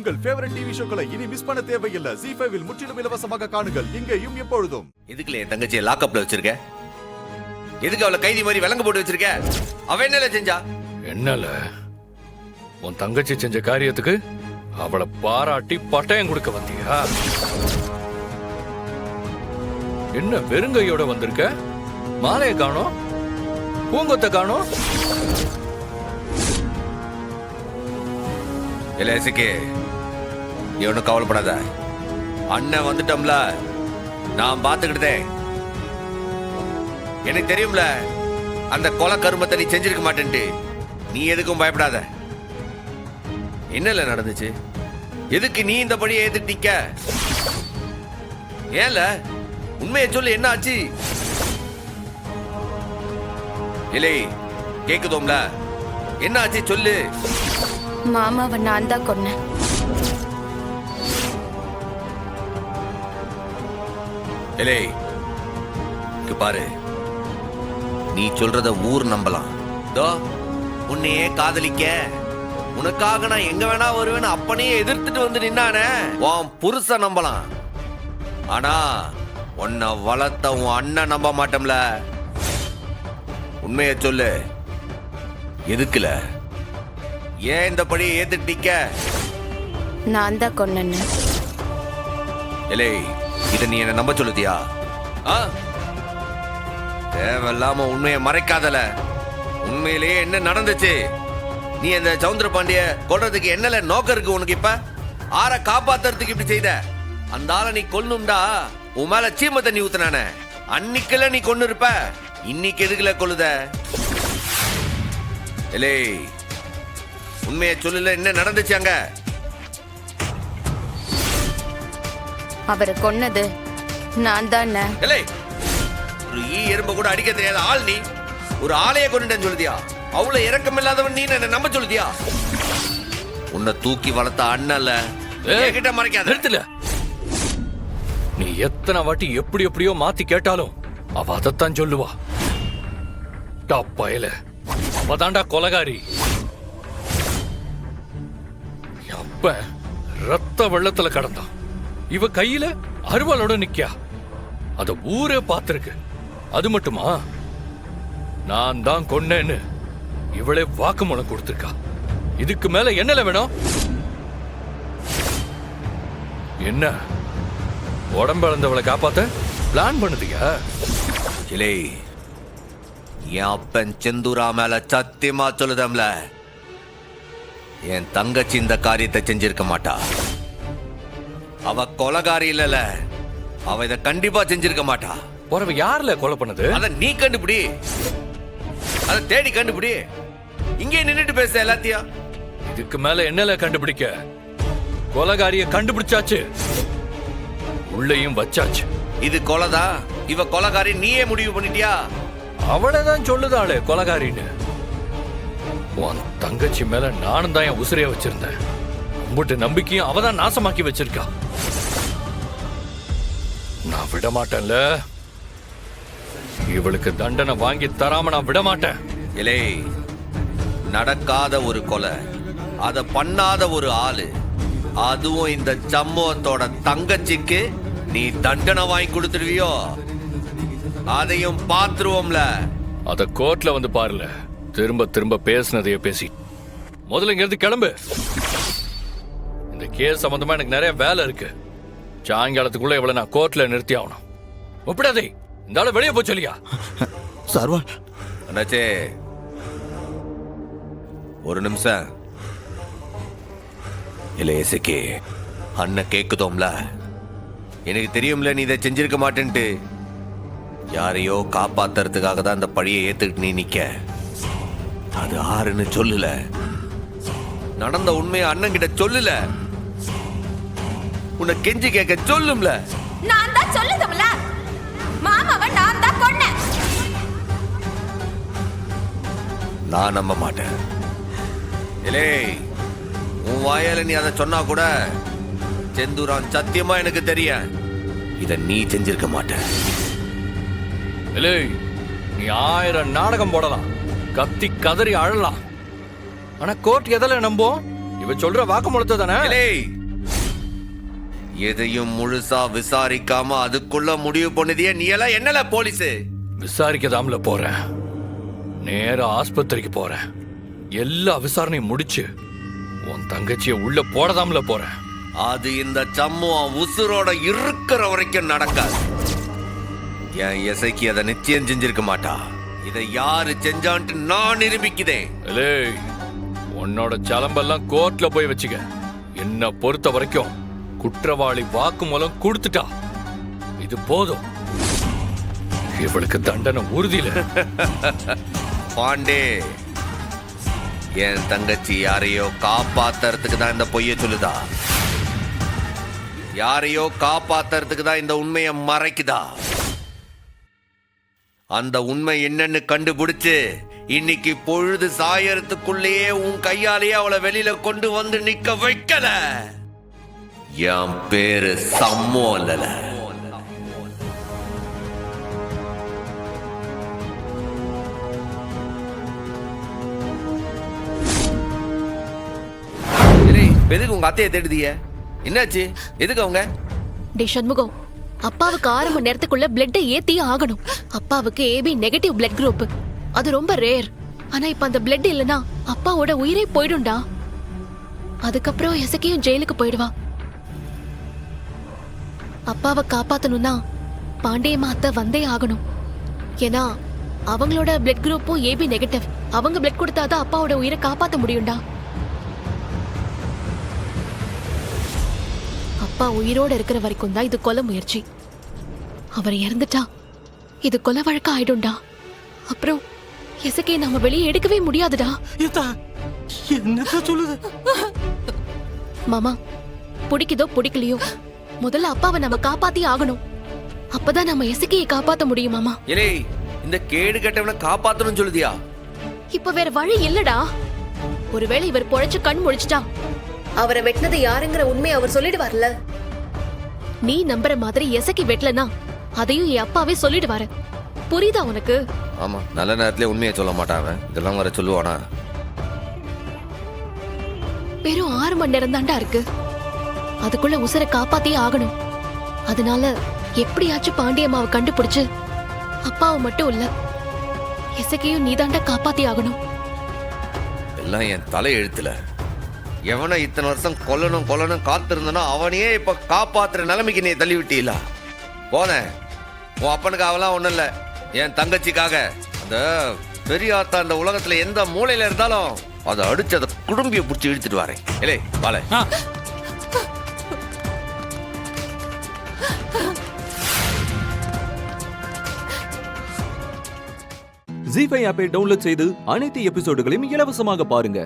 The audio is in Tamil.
உங்கள் ஃபேவரட் டிவி ஷோக்களை இனி மிஸ் பண்ண தேவையில்லை. ZEE5 இல் முற்றிலும் இலவசமாக காணுங்கள். இங்கேயும் எப்பொழுதும். இதுக்குல என் தங்கச்சியை லாக்அப்ல வச்சிருக்க? எதுக்கு அவளை கைதி மாதிரி விலங்கு போட்டு வச்சிருக்க? அவ என்னல செஞ்சா? என்னல உன் தங்கச்சி செஞ்ச காரியத்துக்கு அவளை பாராட்டி பட்டயம் கொடுக்க வந்தியா? என்ன வெறுங்கையோட வந்திருக்க? மாலையை காணோம், பூங்கொத்தை காணோம். இலேசுக்கு நீ ஒன்னும் கவலைப்படாத. அண்ணன் வந்துட்டோம்ல, நான் பாத்துக்கிட்டேன். எனக்கு தெரியும்ல அந்த கொலை கருமத்தை நீ செஞ்சிருக்க மாட்டேன்ட்டு. நீ எதுக்கும் பயப்படாத. என்னல நடந்துச்சு? எதுக்கு நீ இந்த படியை ஏத்துட்டீங்க? ஏன்ல உண்மையை சொல்லு, என்ன ஆச்சு? இல்லை கேக்குதோம்ல, என்ன ஆச்சு சொல்லு. மாமாவை நான் தான் கொன்னேன். இல்லை இங்க பாரு, நீ சொல்றத ஊர் நம்பலாம். தோ உன்னையே காதலிக்க உனக்காக நான் எங்க வேணா வருவேன்னு அப்பனே எதிர்த்துட்டு வந்து நின்னானே உன் புருஷன் நம்பலாம். ஆனா உன்னை வளர்த்த உன் அண்ணன் நம்ப மாட்டோம்ல. உண்மையை சொல்லு, எதுக்குல? ஏன் இந்த படியை ஏத்துட்டீங்க? நான் தான் கொன்னேன்னு. இல்லை இத நீ என்ன நம்ப சொல்லுதியா? தேவையில்லாம உண்மையை மறைக்காதல. உண்மையிலேயே என்ன நடந்துச்சு? நீ அந்த சவுந்தர பாண்டிய கொல்றதுக்கு என்னல நோக்கம் இருக்கு உனக்கு? இப்ப ஆற காப்பாத்துறதுக்கு இப்படி செய்த? அந்த ஆளை நீ கொல்லும்டா உன் மேல சீம தண்ணி ஊத்துனானே, அன்னைக்குல நீ கொன்னு இருப்ப. இன்னைக்கு எதுக்குல கொல்லுத? இல்லை உண்மையை சொல்லல, என்ன நடந்துச்சு அங்க? அவரை கொன்னது நான் தான். இல்லை ஒரு எறும்ப கூட அடிக்க தெரியாத ஆள் நீ ஒரு ஆளைய கொண்டுட்டேன்னு சொல்லுதியா? அவ்வளவு இறக்கம் இல்லாதவன் நீ என்ன நம்ப சொல்லுதியா? உன்னை தூக்கி வளர்த்த அண்ணல்ல, என்கிட்ட மறைக்காத. நிறுத்தல. நீ எத்தனை வாட்டி எப்படி எப்படியோ மாத்தி கேட்டாலும் அவ அதைத்தான் சொல்லுவா. பயல அவதாண்டா கொலகாரி. அப்ப ரத்த வெள்ளத்துல கடந்தான். இவ கையில அருவாளோட நிக்கா. அத ஊரே பார்த்திருக்கு. அது மட்டுமா, நான் தான் கொன்னேன்னு இவளே வாக்குமூலம் கொடுத்திருக்கா. இதுக்கு மேல என்னல வேணும்? என்ன உடம்பிழந்தவளை காப்பாத்த பிளான் பண்ணுதியா? இல்லை என் அப்பன் செந்தூரா மேல சத்தியமா சொல்லுதம்ல, என் தங்கச்சி இந்த காரியத்தை செஞ்சிருக்க மாட்டா. அவ கொலகாரி இல்லல, அவ இத கண்டிப்பா செஞ்சிருக்க மாட்டா. போறவ யாருல கொலை பண்ணது? அத நீ கண்டுபிடி, அத தேடி கண்டுபிடி. இங்கே நின்னுட்டு பேச எல்லாத்தையும். இதுக்கு மேல என்னல கண்டுபிடிக்க? கொலகாரிய கண்டுபிடிச்சாச்சு, உள்ளேயும் வச்சாச்சு. இது கொலைதா? இவ கொலகாரி நீயே முடிவு பண்ணிட்டியா? அவளதான் சொல்லுதாளே கொலகாரின்னு. உன் தங்கச்சி மேல நானும் தான் என் உசிரைய வச்சிருந்தேன். உங்கள்கிட்ட நம்பிக்கையும் அவதான் நாசமாக்கி வச்சிருக்கா. நான் விட மாட்டேன்ல. இவளுக்கு தண்டனை வாங்கி தராம நான் விட மாட்டேன். இலே நடக்காத ஒரு கொலை, அத பண்ணாத ஒரு ஆளு, அதுவும் இந்த சம்பவத்தோட தங்கச்சிக்கு நீ தண்டனை வாங்கி கொடுத்துடுவியோ? அதையும் பாத்துருவோம்ல. அத கோர்ட்ல வந்து பாருல. திரும்ப திரும்ப பேசினதைய பேசி முதல்ல இங்க இருந்து கிளம்பு. இந்த கேஸ் சம்பந்தமா எனக்கு நிறைய வேலை இருக்கு. சாயங்காலத்துக்குள்ள இவளை நான் கோர்ட்ல நிறுத்தி ஆகணும். ஒப்பிடாதே, இந்த ஆளு வெளியே போய் சொல்லியா? சர்வன் அண்ணாச்சே ஒரு நிமிஷம். இல்ல இசைக்கு அண்ணன் கேக்குதோம்ல, எனக்கு தெரியும்ல நீ இதை செஞ்சிருக்க மாட்டேன்ட்டு. யாரையோ காப்பாத்துறதுக்காக தான் அந்த பழியை ஏத்துக்கிட்டு நீ நிக்க. அது ஆறுன்னு சொல்லல, நடந்த உண்மையை அண்ணன் கிட்ட சொல்லல, உன்னை கெஞ்சி கேட்க சொல்லும்ல. நான் தான் சொல்லுதம்ல, மாமாவை நான் தான் கொன்னேன். நான் நம்ப மாட்டேன். இலே உன் வாயால நீ அதை சொன்னா கூட செந்தூரான் சத்தியமா எனக்கு தெரியும் இத நீ செஞ்சிருக்க மாட்ட. இல்லை, நீ 1000 நாடகம் போடலாம், கத்தி கதறி அழலாம். ஆனா கோர்ட் எதில் நம்பும்? இவ சொல்ற வாக்குமூலத்தை தானே? ஏய், எதையும் முழுசா விசாரிக்காம அதுக்குள்ள முடிவு பண்ணுதியே நீ எல்லாம் என்னல போலீஸ்? விசாரிக்கதாம்ல போறேன். நேரா ஆஸ்பத்திரிக்கு போறேன். எல்லா விசாரணையும் முடிச்சு உன் தங்கச்சிய உள்ள போடதாம்ல போறேன். அது இந்த சம்முவம் உசுரோட இருக்கிற வரைக்கும் நடக்காது. என் இசைக்கு அதை நிச்சயம் செஞ்சிருக்க மாட்டா. இதை யாரு செஞ்சான்ட்டு நான் நிரூபிக்குதேன். ஏய், உன்னோட சலம்பெல்லாம் கோர்ட்ல போய் வச்சுக்க. என்ன பொறுத்த வரைக்கும் குற்றவாளி வாக்குமூலம் கொடுத்துட்டா இது போதும். இவளுக்கு தண்டனை உறுதியில. பாண்டே, என் தங்கச்சி யாரையோ காப்பாத்துறதுக்கு தான் இந்த பொய்ய சொல்லுதா? யாரையோ காப்பாத்துறதுக்கு தான் இந்த உண்மையை மறைக்குதா? அந்த உண்மை என்னன்னு கண்டுபிடிச்சு இன்னைக்கு பொழுது சாயறதுக்குள்ளேயே உன் கையாலேயே அவளை வெளியில கொண்டு வந்து நிக்க வைக்கல, என் பேரு சம்மோ அல்லல. எதுக்கு உங்க அத்தையை தேடுதிய? என்னாச்சு? எதுக்கு அவங்க? டே சண்முகம், அப்பாவுக்கு 6 மணி நேரத்துக்குள்ள பிளட்டை ஏத்தி ஆகணும். அப்பாவுக்கு AB நெகட்டிவ் பிளட் குரூப். அது ரொம்ப ரேர். ஆனா இப்ப அந்த பிளட் இல்லனா அப்பாவோட உயிரே போயிடும்டா. அதுக்கப்புறம் எசக்கியும் ஜெயிலுக்கு போயிடுவா. அப்பாவை காப்பாத்தணும்னா பாண்டியம்மா அத்தை வந்தே ஆகணும். ஏன்னா அவங்களோட பிளட் குரூப்பும் AB நெகட்டிவ். அவங்க பிளட் கொடுத்தாதான் அப்பாவோட உயிரை காப்பாத்த முடியும்டா. அப்பா உயிரோட இருக்கிற வரைக்கும் தான் இது கொலை முயற்சி. அவர் இறந்துட்டா இது கொலை வழக்க ஆயிடும்டா. அப்புறம் எசக்கே நாம வெளியே எடுக்கவே முடியாதுடா. என்னத்த சொல்லுது மாமா, பிடிக்குதோ பிடிக்கலையோ முதல்ல அப்பாவை நம்ம காப்பாத்தி ஆகணும். அப்பதான் நம்ம எசக்கையை காப்பாத்த முடியும் மாமா. ஏலே, இந்த கேடு கட்டவனை காப்பாத்தணும்னு சொல்லுதியா? இப்ப வேற வழி இல்லடா. ஒருவேளை இவர் பொழைச்சு கண் முழிச்சிட்டா அவரை வெட்டினது யாருங்கிற உண்மையை அவர் சொல்லிடுவார்ல. நீ நம்புற மாதிரி எசக்கி வெட்டலனா அதையும் என் அப்பாவே சொல்லிடுவாரு. புரியுதா உனக்கு? ஆமா, நல்ல நேரத்துல உண்மையை சொல்ல மாட்டாங்க. இதெல்லாம் வர சொல்லுவானா? வெறும் 6 மணி நேரம் தாண்டா இருக்கு. அதுக்குள்ள உசுரை காப்பாத்தியே ஆகணும். அதனால எப்படியாச்சும் பாண்டியம்மாவை கண்டுபிடிச்சு அப்பாவை மட்டும் இல்ல எசக்கையும் நீதாண்டா காப்பாத்தி ஆகணும். எல்லாம் என் தலை எழுத்துல. எவனை இத்தனை வருஷம் கொல்லணும் காத்திருந்தனோ அவனையே இப்ப காப்பாத்துற நிலைமைக்கு நீ தள்ளி விட்டீங்களா? போனேன், உன் அப்பனுக்கு அவெல்லாம் ஒண்ணும் இல்ல, என் தங்கச்சிக்காக. அந்த பெரியாத்தா அந்த உலகத்துல எந்த மூலையில இருந்தாலும் அதை அடிச்சு அதை குடும்பியை பிடிச்சி இழுத்துட்டு வரேன். ஏலே வாழ. ஜீ5 ஆப்பை டவுன்லோட் செய்து அனைத்து எபிசோடுகளையும் இலவசமாக பாருங்க.